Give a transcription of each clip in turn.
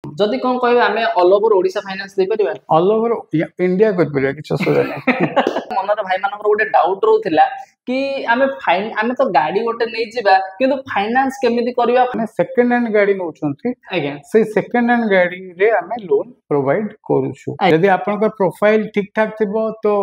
जदि कौन कहबे आमे ऑल ओवर ओडिशा फाइनेंस दे परिबा ऑल ओवर इंडिया कर परिबा किछ असुविधा नहीं मनर भाई मानकर गोटे डाउट रहउथिला कि आमे तो गाड़ी गोटे नै जिबा किंतु फाइनेंस केमिति करबा माने सेकंड हैंड गाड़ी नउछंती आज्ञा से सेकंड हैंड गाड़ी रे आमे लोन प्रोवाइड करूछु यदि आपन का प्रोफाइल ठीक ठाक थिबो तो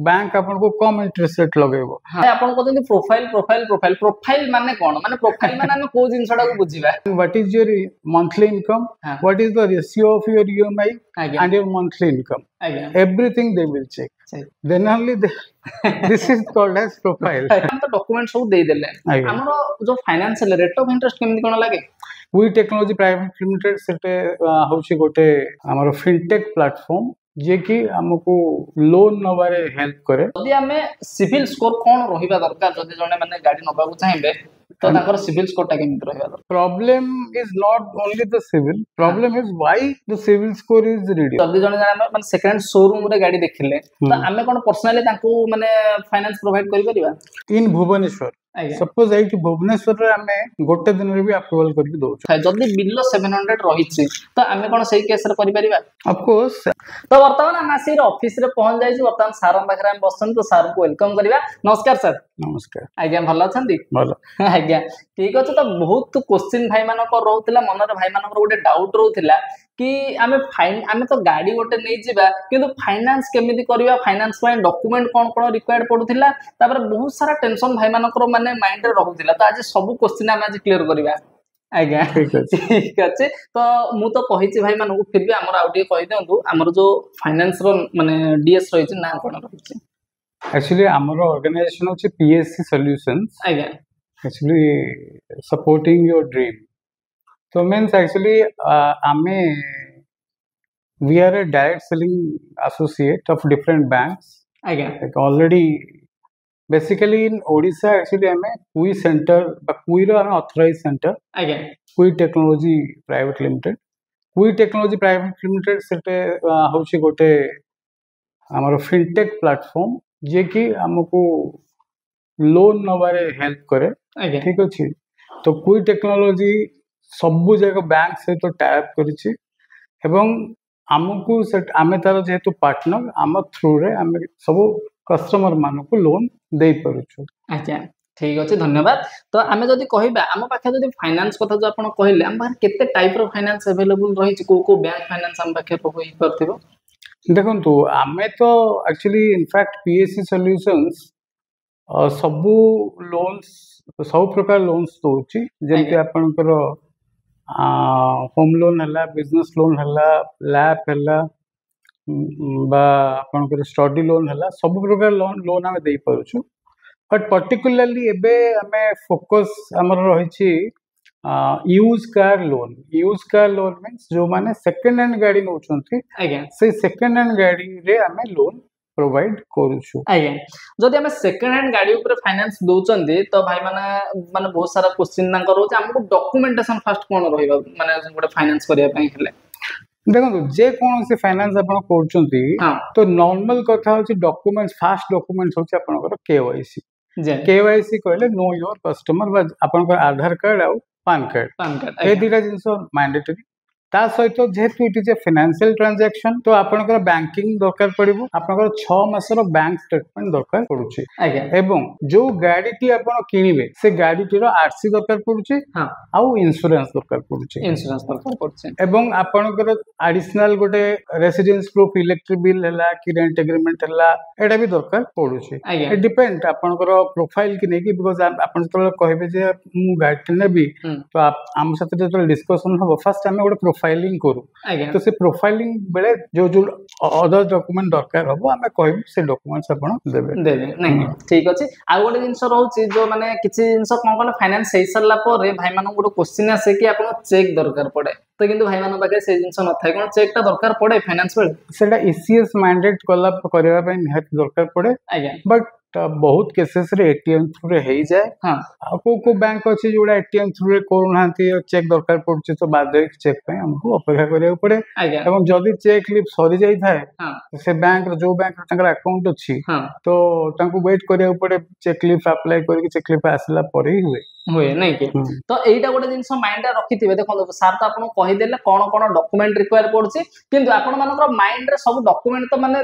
बैंक आपन को कम इंटरेस्ट रेट लगेबो हां आपन कहते प्रोफाइल माने कोन माने प्रोफाइल माने आमे को जिंसडा को बुझिबा what is your monthly income what is the ratio of your EMI and your monthly income everything they will check then only this is called as profile हम तो डॉक्यूमेंट सब दे देले हमरो जो फाइनेंशियल रेट ऑफ इंटरेस्ट केमति कोन लागे V technology private limited सेटे होची गोटे हमरो फिनटेक प्लेटफॉर्म जे कि हमको लोन नबारे हेल्प करे यदि हमें सिविल स्कोर कोन रहिबा दरकार जदि जने माने गाड़ी नबाकू चाहिबे तो ताकर सिविल स्कोर टा केमति रहिबा दरकार problem is not only the CIBIL problem is why the CIBIL score is reduce जदि जने माने सेकंड शोरूम रे गाड़ी देखिले तो हमें कोन पर्सनली ताको माने फाइनेंस प्रोवाइड करि परिबा इन भुवनेश्वर सपोज आई कि भुवनेश्वर रे हमें गोटे दिन रे भी अप्रूवल करके दो जदि बिलो 700 रहिछि तो हमें कोन सही केस रे करि परिबा ऑफ कोर्स तो वर्तमान हम आसी ऑफिस रे पहुंच जाइछु वर्तमान सार पाखरे हम बसन तो सार को वेलकम करिबा नमस्कार सर नमस्कार आज्ञा भलो छंदी भलो आज्ञा ठीक अछि तो बहुत क्वेश्चन भाई मानक रहउतिला मनर भाई मानक गोटे डाउट रहउतिला कि आमे तो गाड़ी गोटे नै जिबा किंतु फाइनेंस केमिति करबा फाइनेंस पय डॉक्यूमेंट कोन रिक्वायर्ड पडुतिला तापर बहुत सारा टेंशन भाई मानक माने माइंड रे रहउतिला तो आज सब क्वेश्चन हम आज क्लियर करबा आज्ञा ठीक अछि तो मु तो कहिछि भाई मानक फिर भी हमर आउटी कहि देंतु हमर जो फाइनेंस रो माने डीएस रहिछि ना कोन रहिछि एक्चुअली हमर ऑर्गेनाइजेशन होछि पीएससी सॉल्यूशंस आज्ञा actually supporting your dream so means actually we are a direct selling associate of different banks like already basically in Odisha actually Kui center but Kui ro authorized center Kui Technology Private Limited Kui Technology Private Limited sete hochi gote amaro fintech platform je ki हमको loan नबारे help करे ठीक अछि तो Kui Technology सबु जगह bank से तो tap करिछि एवं हमकु आमे तार जेहेतु पार्टनर आम थ्रू रे आमे सब कस्टमर मानको लोन दे परछु अच्छा ठीक अछि धन्यवाद तो आमे जदी कहिबा आम पाखे जदी फाइनेंस कथा जो आपण कहिले आम बाहर केते टाइप रो फाइनेंस अवेलेबल रहिछि को बैंक फाइनेंस आम पाखे होई परथिबो देखंतु आमे तो एक्चुअली इनफैक्ट पीएससी सॉल्यूशंस सबु लोन्स सब प्रकार लोन्स दोछि जेंति आपनकर होम लोन हला बिजनेस लोन हला लैप हला बा आपनकर स्टडी लोन हला सब प्रकार लोन हमें दे परछु बट पर्टिकुलरली एबे हमें फोकस हमर रहिछि यूज कार लोन मींस जो माने सेकंड हैंड गाड़ी नउछंती से सेकंड हैंड गाड़ी रे हमें लोन प्रोवाइड करूछु आज्ञा जदि हमें सेकंड हैंड गाड़ी ऊपर फाइनेंस दोचंदी तो भाई माने बहुत सारा क्वेश्चन नांकर रोज हमको डॉक्यूमेंटेशन फर्स्ट कोन रहइबा माने गोटे फाइनेंस करिया पई हेले देखो जे कोन से फाइनेंस आपण करचंती तो नॉर्मल कथा होची डॉक्यूमेंट्स फास्ट डॉक्यूमेंट्स होची आपनकर केवाईसी कहले नो योर कस्टमर बा आपनकर आधार कार्ड आ पैन कार्ड ए दिरा जिंस मैंडेटरी ता सहित जेहेतु it is a financial transaction तो आपनकर बैंकिंग दरकार पड़िबो आपनकर 6 मासर बैंक स्टेटमेंट दरकार पड़ुची एवं जो गाड़ी टी आपण किनिबे से गाड़ी टी रो आरसी दरकार पड़ुची आ इंश्योरेंस दरकार पड़ुची एवं आपनकर एडिशनल गोटे रेसिडेंस प्रूफ इलेक्ट्रिक बिल हला कि रेंट एग्रीमेंट हला एटा भी दरकार पड़ुची इट डिपेंड आपनकर प्रोफाइल कि नै कि बिकॉज़ आपण तो कहबे जे मु गाड़ी नेबी तो हम साथे तो डिस्कशन हो फर्स्ट हमें गोटे प्रोफाइलिंग करू तो से प्रोफाइलिंग बेले जो जो अदर डॉक्यूमेंट दरकार हबो हमें कहबो से डॉक्यूमेंट्स आपण देबे नहीं ठीक अछि आ गोटे जिंस रहउछि जो माने किछि जिंस कोन कोन फाइनेंस सही सरला परे भाई मानो गोटे क्वेश्चन आसे कि आपण चेक दरकार पड़े तो किंतु भाई मानो बाके से जिंस न थाय कोन चेक ता दरकार पड़े फाइनेंस बेले सेटा ईसीएस मैंडेट करला करबा पय निहत दरकार पड़े बट बहुत केसेस रे एटीएम थ्रू रे हेई जाए हां को बैंक अछि जोड़ा एटीएम थ्रू रे करू नांती चेक दरकार पड़छ तो बाध्य चेक पे हमको अपेक्षा करिया पड़े एवं जदी चेक लिप सरी जाई थाए से बैंक जो बैंक तंकर अकाउंट अछि तो तांको वेट करिया पड़े चेक लिप अप्लाई करके चेक लिप आसला परे ही हुए नहीं कि तो एटा गोटे जिंस माइंड रे रखिथिबे देखो सर तो आपन कहि देले कोन कोन डॉक्यूमेंट रिक्वायर पड़छि किंतु आपन मानकर माइंड रे सब डॉक्यूमेंट तो माने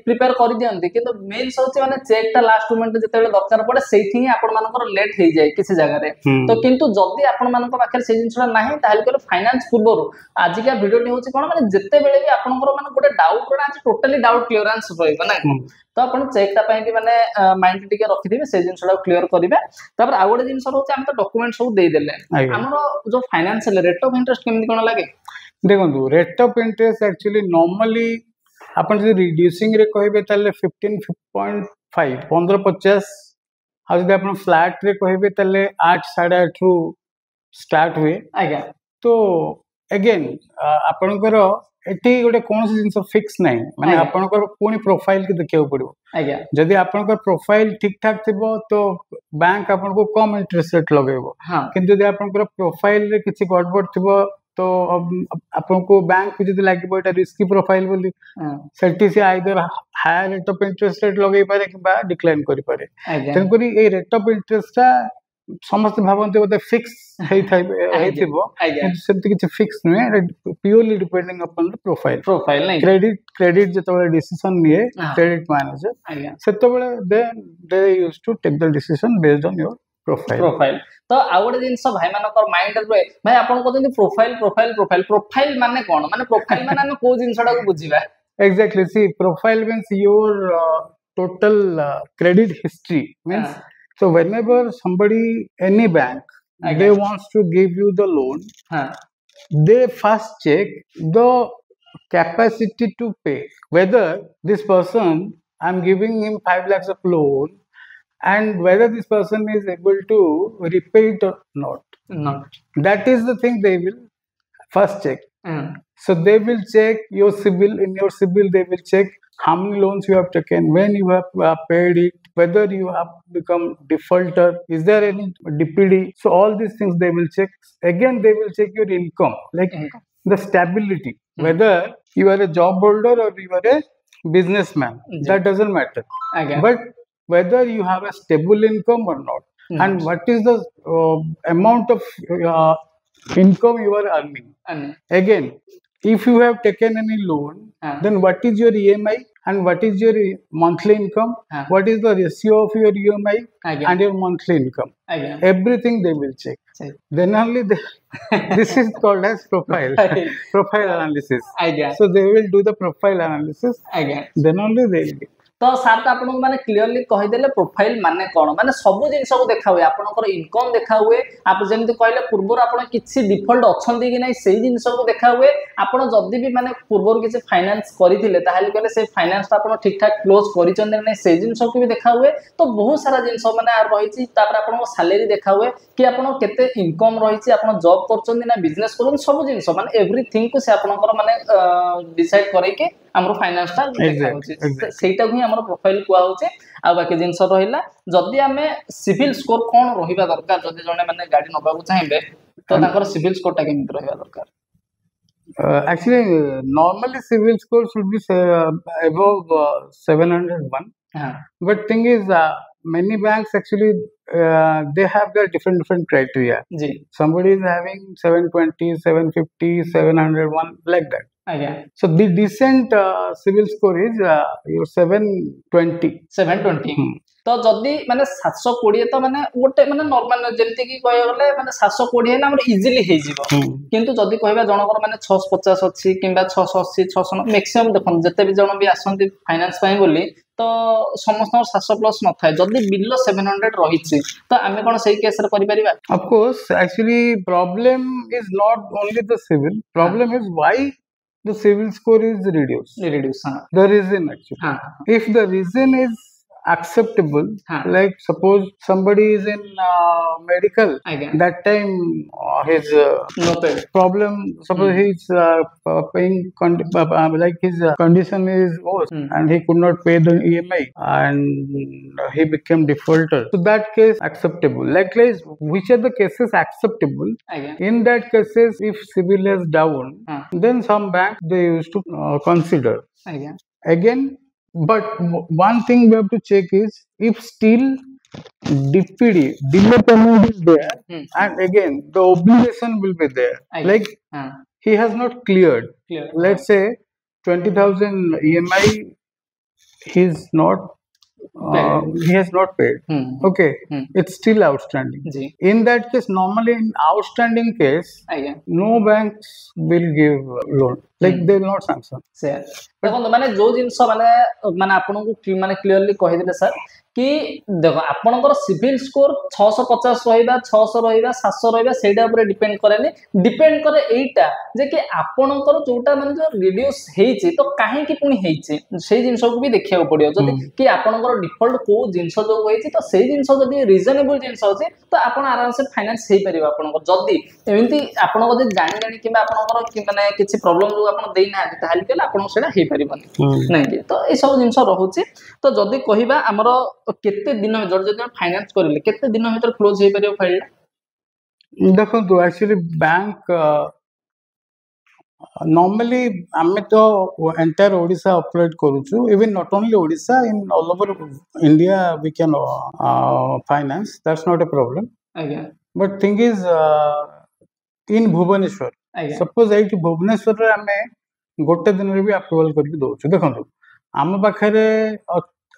प्रिपेयर कर दियंती किंतु मेन सोच माने चेक ता लास्ट मोमेंट जेतेले दरकार पड़े सेठी ही आपन मानकर लेट हे जाय किसी जगह रे तो किंतु जदी आपन मानकर पाखर से जिंसला नाही ताहले कर फाइनेंस पूर्वरु आज का वीडियो टी होछि कोन माने जत्ते बेले भी आपनकर माने गोटे डाउट रे आज टोटली डाउट क्लियरेंस होइबो ना तो अपन चेक ता पई भी माने माइंड टिके रखिथिबे से जिंसला क्लियर करिवे तापर आ गोटे जिंस रहउछि हम तो डॉक्यूमेंट सब दे देले हमरो जो फाइनेंशियल रेट ऑफ इंटरेस्ट केमि कोन लागे देखो rate of interest actually normally upon J reducing रे कहबे ताले 15.5 1550 आ जदि अपन फ्लैट रे कहबे ताले 8 8.5 रु स्टार्ट हुए आज्ञा तो अगेन आपनकर एटी गोटे कौन सी जिंस फिक्स नहीं माने आपनकर कोनी प्रोफाइल के देखियो पड़ो आज्ञा जदि आपनकर प्रोफाइल ठीक ठाक थिबो तो बैंक आपन को कम इंटरेस्ट रेट लगेबो किंतु जदि आपनकर प्रोफाइल रे किछि गड़बड़ थिबो तो आपन को बैंक को जदि लागिबो एटा रिस्की प्रोफाइल बोली सेठी से either higher rate of interest rate लगेई पारे कि डिक्लाइन करि पारे तन करी ए रेट ऑफ इंटरेस्ट ता समस्त भावंते बोते फिक्स हेई थिबो किंतु सेमति किछि फिक्स नुए purely depending upon the profile नहीं क्रेडिट जतबे डिसीजन लिए क्रेडिट मैनेजर सेतबे they used to take the decision based on your profile तो आ गोटे जिंस भाई मानकर माइंड रे भाई आपन कहते प्रोफाइल माने कोन माने प्रोफाइल माने हम को जिंसडा को बुझिबा एग्जैक्टली सी profile means your total credit history means so whenever somebody any bank they wants to give you the loan they first check the capacity to pay whether this person I'm giving him 5 lakhs of loan and whether this person is able to repay it or not that is the thing they will first check so they will check your CIBIL in your CIBIL they will check how many loans you have taken when you have paid it whether you have become defaulter is there any DPD so all these things they will check again they will check your income like the stability whether you are a job holder or you are a businessman that doesn't matter but whether you have a stable income or not and what is the amount of income you are earning again if you have taken any loan then what is your EMI and what is your monthly income what is the ratio of your EMI and your monthly income everything they will check then only this is called as profile analysis so they will do the profile analysis then only they will तो sir तो आपन माने clearly कहि देले profile माने कोन माने सब जिंस को देखा हुए आपनकर इनकम देखा हुए आप जेमति कहले पूर्वर आपन किछि डिफॉल्ट अछंती कि नै सेही जिंस को देखा हुए आपन जदी भी माने पूर्वर किछि फाइनेंस करिथिले ताहाले कहले से फाइनेंस ता आपन ठीक ठाक क्लोज करिचंदे नै सेही जिंस को भी देखा हुए तो बहुत सारा जिंस माने आ रहिछि तापर आपन को सैलरी देखा हुए कि आपन केते इनकम रहिछि आपन जॉब करचंदी ना बिजनेस करन सब जिंस माने एवरीथिंग को से आपनकर माने डिसाइड करै के हमरो फाइनेंस ता देखा होछि सेटा भी हमरो प्रोफाइल कुआ होछि आ बाकी जिंस रहिला जदी हमें सिविल स्कोर कोन रहिबा दरकार जदी जने माने गाडी नबाकू चाहिबे तो ताकर सिविल स्कोर टा केमित रहिबा दरकार actually normally civil score should be above 701 but thing is many banks actually they have their different criteria somebody is having 720 750 701 like that so the decent civil score is your 720 तो जदी माने 720 तो माने गोटे माने normal जेमति की कय गले माने 720 है ना हमर इजीली हे जिवो किंतु जदी कहबा जनकर माने 650 अछि किबा 680 600 मैक्सिमम देखन जते भी जण भी आसंती फाइनेंस पई बोली तो समस्त 700 प्लस न थाए जदी बिलो 700 रहिछि तो आमे कोन सही केस रे करि परिबा of course actually problem is not only the CIBIL problem is why the civil score is reduced हाँ. the reason actually if the reason is acceptable. Like suppose somebody is in medical, that time his problem, suppose he's paying like his condition is worse and he could not pay the EMI and he became defaulter. So that case acceptable. Likewise, which are the cases acceptable? In that cases, if CIBIL is down, then some banks they used to consider. Again, but one thing we have to check is if still DPD, delay payment is there, and again the obligation will be there. Like he has not cleared. Let's say 20,000 EMI, he's not. He has not paid. Okay, it's still outstanding. In that case, normally in outstanding case, no banks will give loan. Like they will not sanction. देखो माने जो जिनस माने माने आपन को माने clearly कहि देले सर कि देखो आपनकर सिविल स्कोर 650 रहिबा 600 रहिबा 700 रहिबा सेटा ऊपर डिपेंड करेनी डिपेंड करे एटा जे कि आपनकर जोटा माने जो रिड्यूस हेइछि तो काहे कि पुनी हेइछि सेही जिनस को भी देखिया पड़ियो जदी कि आपनकर डिफॉल्ट को जिनस जो होइछि तो सेही जिनस जदी रीजनेबल जिनस अछि तो आपन आराम से फाइनेंस हेइ परिबा आपनकर जदी एमिति आपन जदी जानि जानि कि आपनकर कि माने किछि प्रॉब्लम जो आपन देइ ना ताहाल के आपन सेटा हेइ परिबनी नै कि तो ए सब जिनस रहुछि तो जदी कहिबा हमर केते दिन जर जदी फाइनेंस करिले केते दिन भीतर क्लोज हे परियो फाइल देखो तो एक्चुअली बैंक normally आमे तो एंटायर ओडिसा ऑपरेट करूछु even not only Odisha in all over India we can finance that's not a problem but thing is in Bhubaneswar suppose एटी भुवनेश्वर रे आमे गोटे दिन रे भी अप्रूवल करके दोछु देखंतु आम पाखरे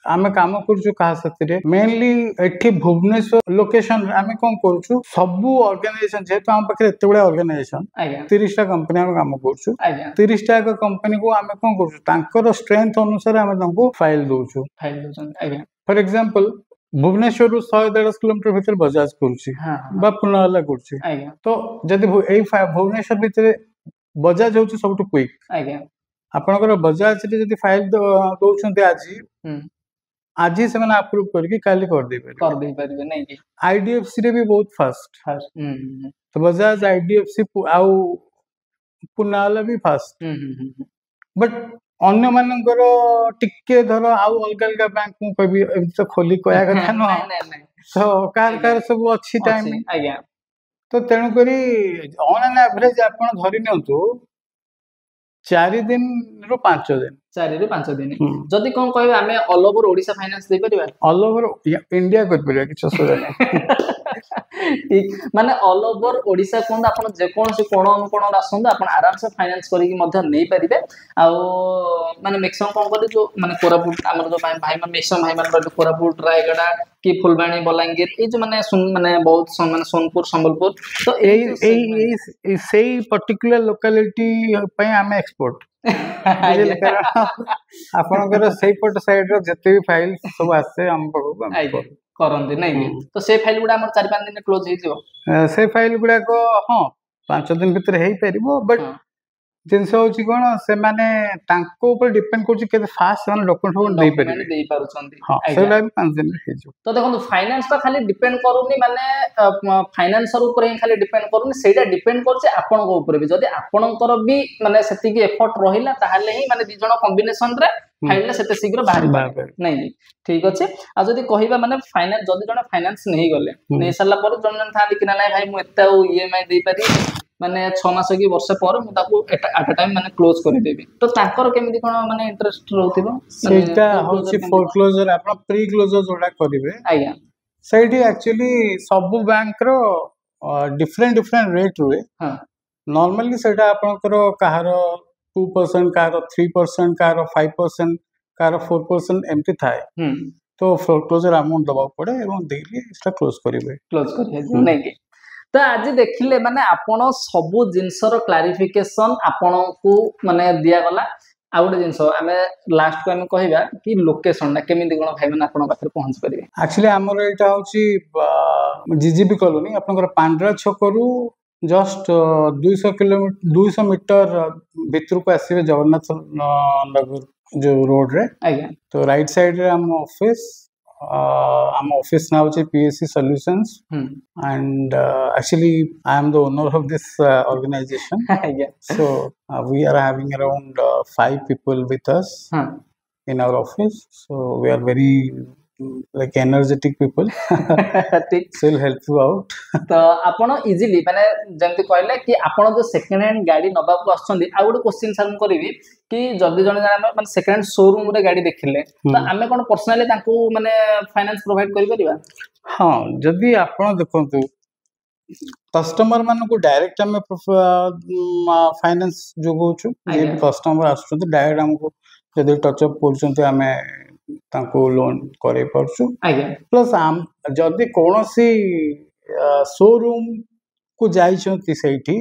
आमे काम करछु कहा सतिरे मेनली एठी भुवनेश्वर लोकेशन आमे कोन करछु सबु ऑर्गेनाइजेशन जेतो आम पाखरे एते बडा ऑर्गेनाइजेशन 30 टा कंपनी आमे काम करछु 30 टा कंपनी को आमे कोन करछु तांकर स्ट्रेंथ अनुसार आमे तांको फाइल दोछु फॉर एग्जांपल भुवनेश्वर रु 100-150 किलोमीटर भीतर बजाज करछि बा पुनाला करछि तो जदी एई भुवनेश्वर भीतर बजाज होछि सबटु क्विक आपनकर बजाज रे जदी फाइल दोछन्ते आज से मैंने अप्रूव करके काली कर दे परिबे नहीं कि आईडीएफसी रे भी बहुत फास्ट तो बजाज आईडीएफसी आउ पुनाला भी फास्ट बट अन्य मानकर टिके धर आउ अलग अलग बैंक को कभी तो खोली कया कथा न तो कार सब अच्छी टाइम तो तेणु करी ऑन एन एवरेज आपण धरि नियंतु 4 दिन रो 5 दिन 4 ରୁ 5 दिन जदी कोन कहबे हमें ऑल ओवर ओडिसा फाइनेंस दे परिबा ऑल ओवर इंडिया कर परिबा कि असुविधा नहीं ठीक माने ऑल ओवर ओडिसा कोन आपण जे कोन से कोन रासंद आपण आराम से फाइनेंस करी कि मध्य नै परिबे आ माने मैक्सिमम कोन करे जो माने कोरापुट हमर जो भाई मन मैक्सिमम भाई मन कोरापुट रायगढ़ कि फुलबाणी बलांगीर ए जो माने बहुत माने सोनपुर संबलपुर तो ए सेही पर्टिकुलर लोकेलिटी पय हमें एक्सपोर्ट आपनकर सेही पट साइड रो जते भी फाइल सब आसे हम पको करंदी नै तो से फाइल गुडा हमर 4-5 दिन क्लोज हे जिवो से फाइल गुडा को हां 5 दिन भीतर हेई परिबो बट जिनस होची कोन से माने तांको ऊपर डिपेंड करछि केते फास्ट माने डॉक्यूमेंट दे परिबे दे पारुछंती हां सेला भी 5 दिन हे जो तो देखो फाइनेंस तो खाली डिपेंड करूनी माने फाइनेंसर ऊपर ही खाली डिपेंड करूनी सेटा डिपेंड करछि आपन को ऊपर भी जदी आपनकर भी माने सेति की एफर्ट रहिला ताहाले ही माने दि जण कॉम्बिनेशन रे फाइल सेते शीघ्र बाहर नहीं ठीक अछि आ जदी कहिबा माने फाइनेंस जदी जण फाइनेंस नहीं गले नै सरला पर जण था कि ना भाई मु एता ईएमआई दे पारी माने 6 मास की वर्ष पर मु ताको एट अ टाइम माने क्लोज कर देबी तो ताकर केमिति कोन माने इंटरेस्ट रहथिबो सेटा होछि फोरक्लोजर आपन प्री क्लोजर जोडा करिवे आया सेठी एक्चुअली सब बैंक रो डिफरेंट रेट हुए हां नॉर्मली सेटा आपनकर कहार 2% कहार 3% कहार 5% कहार 4% एमती थाए तो फोरक्लोजर अमाउंट दबा पड़े एवं देली इसला क्लोज करिवे नहीं कि तो आज देखिले माने आपण सब जिनसर क्लारिफिकेशन आपण को माने दिया गला आ गोटे जिनस आमे लास्ट को आमे कहिबा कि लोकेशन ना केमिति कोन भाई माने आपण पाखर पहुंच परिबे एक्चुअली हमर एटा होची जीजीबी कॉलोनी आपनकर पांड्रा छकरू जस्ट 200 किलोमीटर 200 मीटर भीतर को आसीबे जगन्नाथ नगर जो रोड रे आज्ञा तो राइट साइड रे हम ऑफिस ଆମ ଅଫିସ୍ ନାଁ ହେଉଛି PSC Solutions and actually I am the owner of this organization. So we are having around 5 people with us in our office, so we are very like energetic people. So will help you out. तो आपण easily माने जंती कहले कि आपण जो second hand गाड़ी नबा को आछंदी आ गोटे क्वेश्चन सर हम करबी कि जल्दी जने माने सेकंड हैंड शोरूम रे गाड़ी देखिले तो आमे कोन पर्सनली तांको माने फाइनेंस प्रोवाइड करि परिबा? हां, जदी आपण देखंतु कस्टमर मान को डायरेक्ट हमें फाइनेंस जोगौछु जे कस्टमर आछुंती डायरेक्ट हमको जदी टच अप करछंती हमें तांको लोन करे परछु। प्लस आम जदी कोनोसी शोरूम को जाइछंती सेठी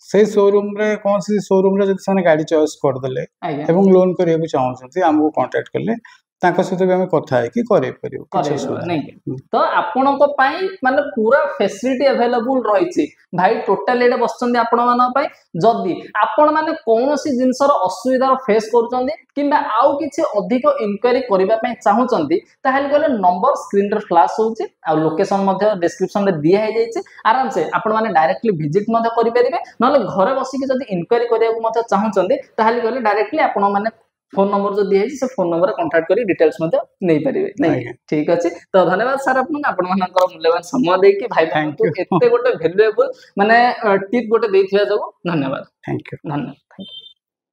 से शोरूम रे कोनोसी शोरूम रे जदी सने गाड़ी चॉइस कर देले एवं लोन करिया को चाहछंती हमको कांटेक्ट करले तांको सहित भी हमें कथा है कि करे परियो नहीं तो आपण को पाई माने पूरा फैसिलिटी अवेलेबल रहिछि भाई टोटल एडे बसचंदी आपण माने पाई जदी आपण माने कोनोसी जिंसर असुविधा फेस करूचंदी किबा आउ किछि अधिक इंक्वायरी करिबा पई चाहुचंदी ताहाले गले नंबर स्क्रीन रे फ्लैश होउछि आ लोकेशन मध्ये डिस्क्रिप्शन रे दिया हे जाइछि आराम से आपण माने डायरेक्टली विजिट मध्ये करि परिबे नले घरे बसी के जदी इंक्वायरी करिया को मध्ये चाहुचंदी ताहाले गले डायरेक्टली आपण माने फोन नंबर जो दिए से फोन नंबर कांटेक्ट करी डिटेल्स मध्ये नहीं परिबे नहीं ठीक अछि तो धन्यवाद सर आपण मानकर मूल्यवान समय दे कि भाई एते गोटे वैल्यूएबल माने टिप गोटे देथिया जो धन्यवाद थैंक यू।